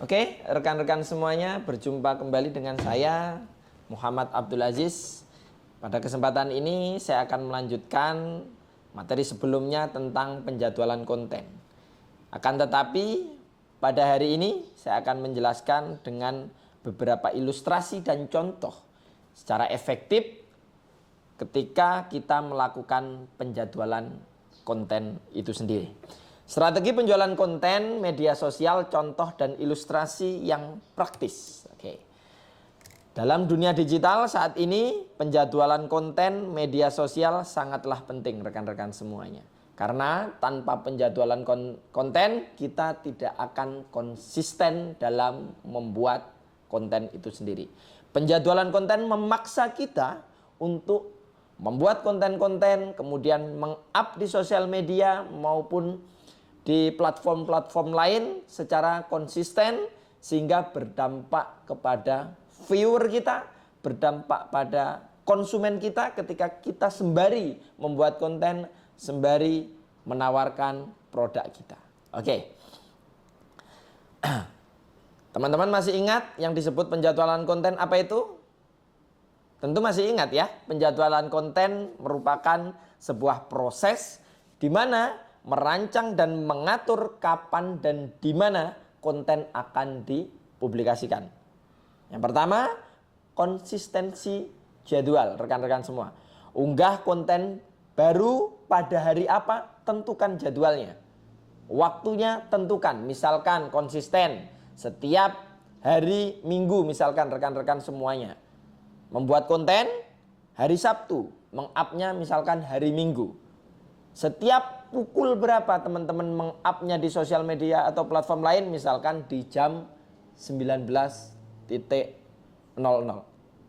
Oke, rekan-rekan semuanya, berjumpa kembali dengan saya Muhammad Abdul Aziz. Pada kesempatan ini saya akan melanjutkan materi sebelumnya tentang penjadwalan konten. Akan tetapi pada hari ini saya akan menjelaskan dengan beberapa ilustrasi dan contoh secara efektif ketika kita melakukan penjadwalan konten itu sendiri. Strategi penjualan konten, media sosial, contoh dan ilustrasi yang praktis. Oke. Dalam dunia digital saat ini, penjadwalan konten media sosial sangatlah penting rekan-rekan semuanya. Karena tanpa penjadwalan konten, kita tidak akan konsisten dalam membuat konten itu sendiri. Penjadwalan konten memaksa kita untuk membuat konten-konten, kemudian meng-up di sosial media maupun di platform-platform lain secara konsisten sehingga berdampak kepada viewer kita, berdampak pada konsumen kita ketika kita sembari membuat konten, sembari menawarkan produk kita. Oke. Teman-teman masih ingat yang disebut penjadwalan konten apa itu? Tentu masih ingat ya, penjadwalan konten merupakan sebuah proses di mana merancang dan mengatur kapan dan di mana konten akan dipublikasikan. Yang pertama, konsistensi jadwal rekan-rekan semua. Unggah konten baru pada hari apa? Tentukan jadwalnya. Waktunya tentukan, misalkan konsisten setiap hari Minggu misalkan rekan-rekan semuanya. Membuat konten hari Sabtu, meng-up-nya misalkan hari Minggu. Setiap pukul berapa teman-teman meng-up-nya di sosial media atau platform lain, misalkan di jam 19.00.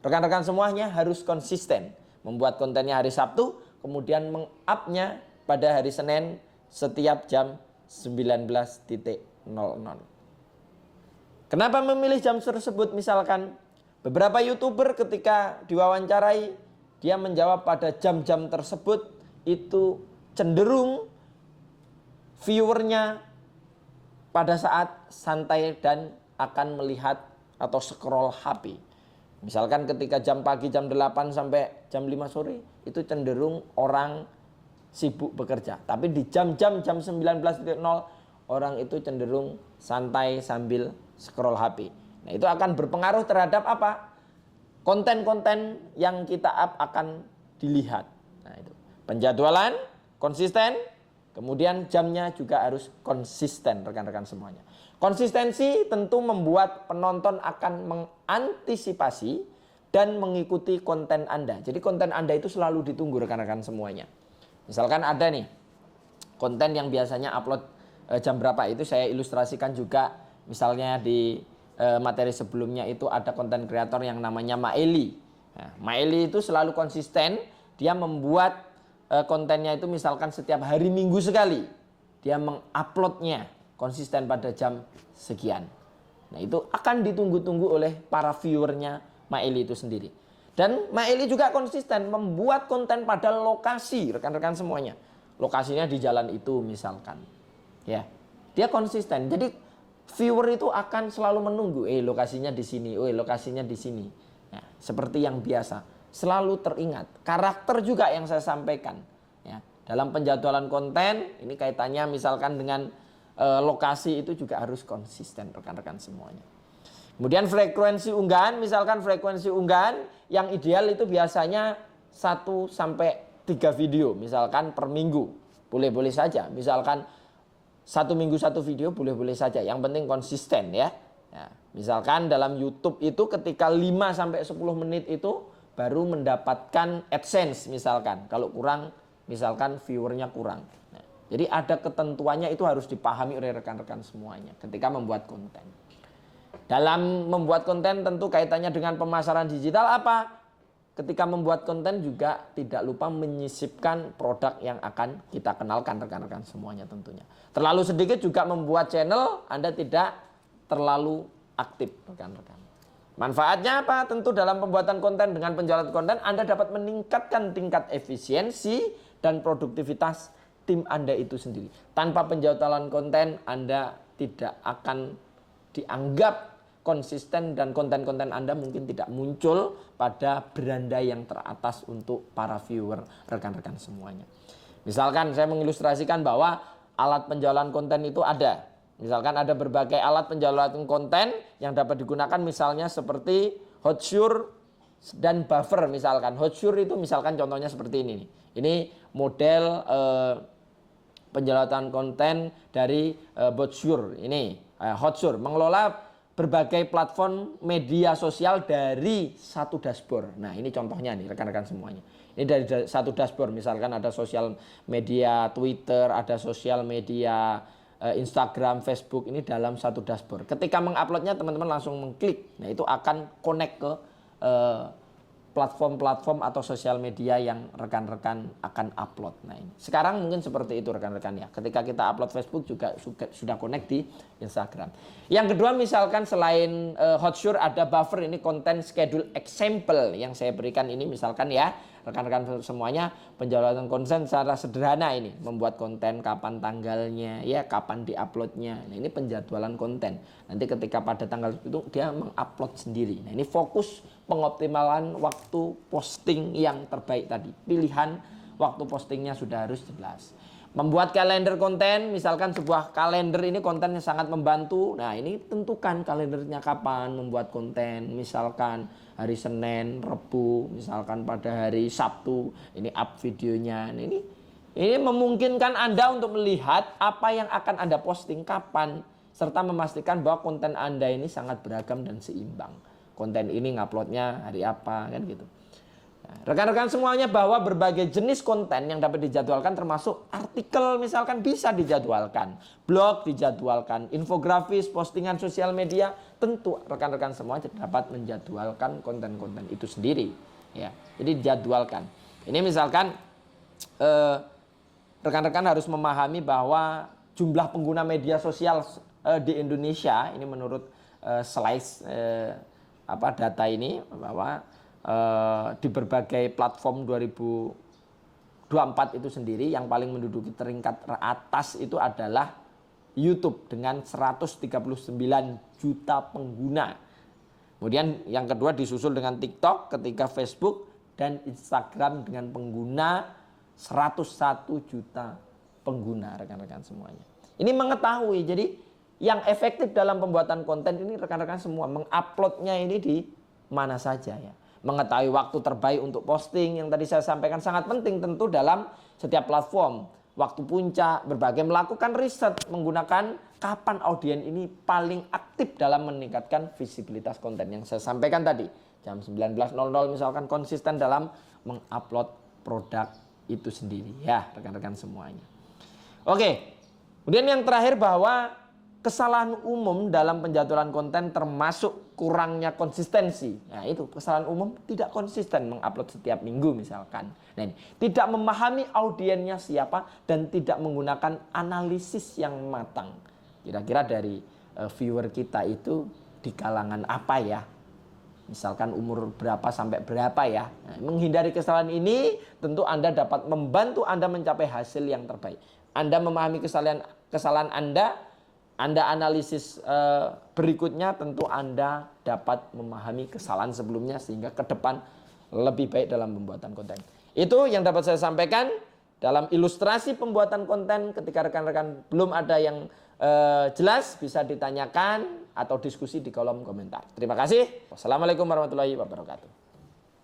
Rekan-rekan semuanya harus konsisten membuat kontennya hari Sabtu, kemudian meng-up-nya pada hari Senin setiap jam 19.00. Kenapa memilih jam tersebut? Misalkan beberapa YouTuber ketika diwawancarai, dia menjawab pada jam-jam tersebut itu cenderung viewernya pada saat santai dan akan melihat atau scroll HP. Misalkan ketika jam pagi jam 8 sampai jam 5 sore itu cenderung orang sibuk bekerja. Tapi di jam-jam jam 19.00 orang itu cenderung santai sambil scroll HP. Nah, itu akan berpengaruh terhadap apa? Konten-konten yang kita up akan dilihat. Nah, itu. Penjadwalan konsisten, kemudian jamnya juga harus konsisten rekan-rekan semuanya. Konsistensi tentu membuat penonton akan mengantisipasi dan mengikuti konten Anda. Jadi konten Anda itu selalu ditunggu rekan-rekan semuanya. Misalkan ada nih konten yang biasanya upload jam berapa, itu saya ilustrasikan juga. Misalnya di materi sebelumnya itu ada konten kreator yang namanya Maeli. Nah, Maeli itu selalu konsisten, dia membuat kontennya itu misalkan setiap hari Minggu sekali. Dia menguploadnya konsisten pada jam sekian. Nah, itu akan ditunggu-tunggu oleh para viewernya Maeli itu sendiri. Dan Maeli juga konsisten membuat konten pada lokasi rekan-rekan semuanya. Lokasinya di jalan itu misalkan. Ya. Dia konsisten. Jadi viewer itu akan selalu menunggu, lokasinya di sini, lokasinya di sini. Nah, seperti yang biasa. Selalu teringat. Karakter juga yang saya sampaikan. Ya, dalam penjadwalan konten, ini kaitannya misalkan dengan lokasi itu juga harus konsisten rekan-rekan semuanya. Kemudian frekuensi unggahan, misalkan frekuensi unggahan yang ideal itu biasanya 1 sampai 3 video. Misalkan per minggu. Boleh-boleh saja. Misalkan 1 minggu 1 video boleh-boleh saja. Yang penting konsisten ya. Ya, misalkan dalam YouTube itu ketika 5 sampai 10 menit itu baru mendapatkan AdSense misalkan. Kalau kurang, misalkan viewernya kurang. Nah, jadi ada ketentuannya, itu harus dipahami oleh rekan-rekan semuanya ketika membuat konten. Dalam membuat konten tentu kaitannya dengan pemasaran digital apa? Ketika membuat konten juga tidak lupa menyisipkan produk yang akan kita kenalkan rekan-rekan semuanya tentunya. Terlalu sedikit juga membuat channel, Anda tidak terlalu aktif rekan-rekan. Manfaatnya apa? Tentu dalam pembuatan konten dengan penjualan konten Anda dapat meningkatkan tingkat efisiensi dan produktivitas tim Anda itu sendiri. Tanpa penjadwalan konten Anda tidak akan dianggap konsisten dan konten-konten Anda mungkin tidak muncul pada beranda yang teratas untuk para viewer, rekan-rekan semuanya. Misalkan saya mengilustrasikan bahwa alat penjualan konten itu ada. Misalkan ada berbagai alat penjualan konten yang dapat digunakan misalnya seperti Hotsure dan Buffer misalkan. Hotsure itu misalkan contohnya seperti ini nih. Ini model penjualan konten dari Hotsure. Ini Hotsure mengelola berbagai platform media sosial dari satu dashboard. Nah, ini contohnya nih rekan-rekan semuanya. Ini dari satu dashboard, misalkan ada sosial media Twitter, ada sosial media Instagram, Facebook, ini dalam satu dashboard. Ketika menguploadnya teman-teman langsung mengklik. Nah, itu akan connect ke platform-platform atau sosial media yang rekan-rekan akan upload. Nah, ini sekarang mungkin seperti itu rekan-rekan ya. Ketika kita upload Facebook juga sudah connect di Instagram. Yang kedua misalkan selain Hotsure ada Buffer, ini konten schedule example yang saya berikan ini misalkan ya. Rekan-rekan semuanya penjualan konten secara sederhana ini. Membuat konten kapan tanggalnya, ya kapan diuploadnya. Nah, ini penjadwalan konten. Nanti ketika pada tanggal itu dia mengupload sendiri. Nah, ini fokus pengoptimalan waktu posting yang terbaik tadi. Pilihan waktu postingnya sudah harus jelas. Membuat kalender konten, misalkan sebuah kalender ini kontennya sangat membantu. Nah, ini tentukan kalendernya kapan membuat konten. Misalkan hari Senin, Rabu, misalkan pada hari Sabtu, ini up videonya. Nah, ini memungkinkan Anda untuk melihat apa yang akan Anda posting kapan, serta memastikan bahwa konten Anda ini sangat beragam dan seimbang. Konten ini nguploadnya hari apa, kan gitu. Rekan-rekan semuanya bahwa berbagai jenis konten yang dapat dijadwalkan termasuk artikel misalkan bisa dijadwalkan, blog dijadwalkan, infografis, postingan sosial media, tentu rekan-rekan semua dapat menjadwalkan konten-konten itu sendiri. Ya, jadi dijadwalkan. Ini misalkan rekan-rekan harus memahami bahwa jumlah pengguna media sosial di Indonesia ini menurut slides data ini bahwa di berbagai platform 2024 itu sendiri yang paling menduduki peringkat atas itu adalah YouTube dengan 139 juta pengguna. Kemudian yang kedua disusul dengan TikTok, ketika Facebook dan Instagram dengan pengguna 101 juta pengguna rekan-rekan semuanya. Ini mengetahui, jadi yang efektif dalam pembuatan konten ini rekan-rekan semua menguploadnya ini di mana saja ya. Mengetahui waktu terbaik untuk posting yang tadi saya sampaikan sangat penting tentu dalam setiap platform. Waktu puncak, berbagai melakukan riset menggunakan kapan audiens ini paling aktif dalam meningkatkan visibilitas konten yang saya sampaikan tadi. Jam 19.00 misalkan konsisten dalam mengupload produk itu sendiri ya rekan-rekan semuanya. Oke, kemudian yang terakhir bahwa kesalahan umum dalam penjadwalan konten termasuk kurangnya konsistensi. Nah, itu kesalahan umum tidak konsisten mengupload setiap minggu misalkan. Nah, ini, tidak memahami audiensnya siapa dan tidak menggunakan analisis yang matang. Kira-kira dari viewer kita itu di kalangan apa ya? Misalkan umur berapa sampai berapa ya? Nah, menghindari kesalahan ini tentu Anda dapat membantu Anda mencapai hasil yang terbaik. Anda memahami kesalahan Anda analisis berikutnya tentu Anda dapat memahami kesalahan sebelumnya sehingga ke depan lebih baik dalam pembuatan konten. Itu yang dapat saya sampaikan dalam ilustrasi pembuatan konten. Ketika rekan-rekan belum ada yang jelas bisa ditanyakan atau diskusi di kolom komentar. Terima kasih. Wassalamualaikum warahmatullahi wabarakatuh.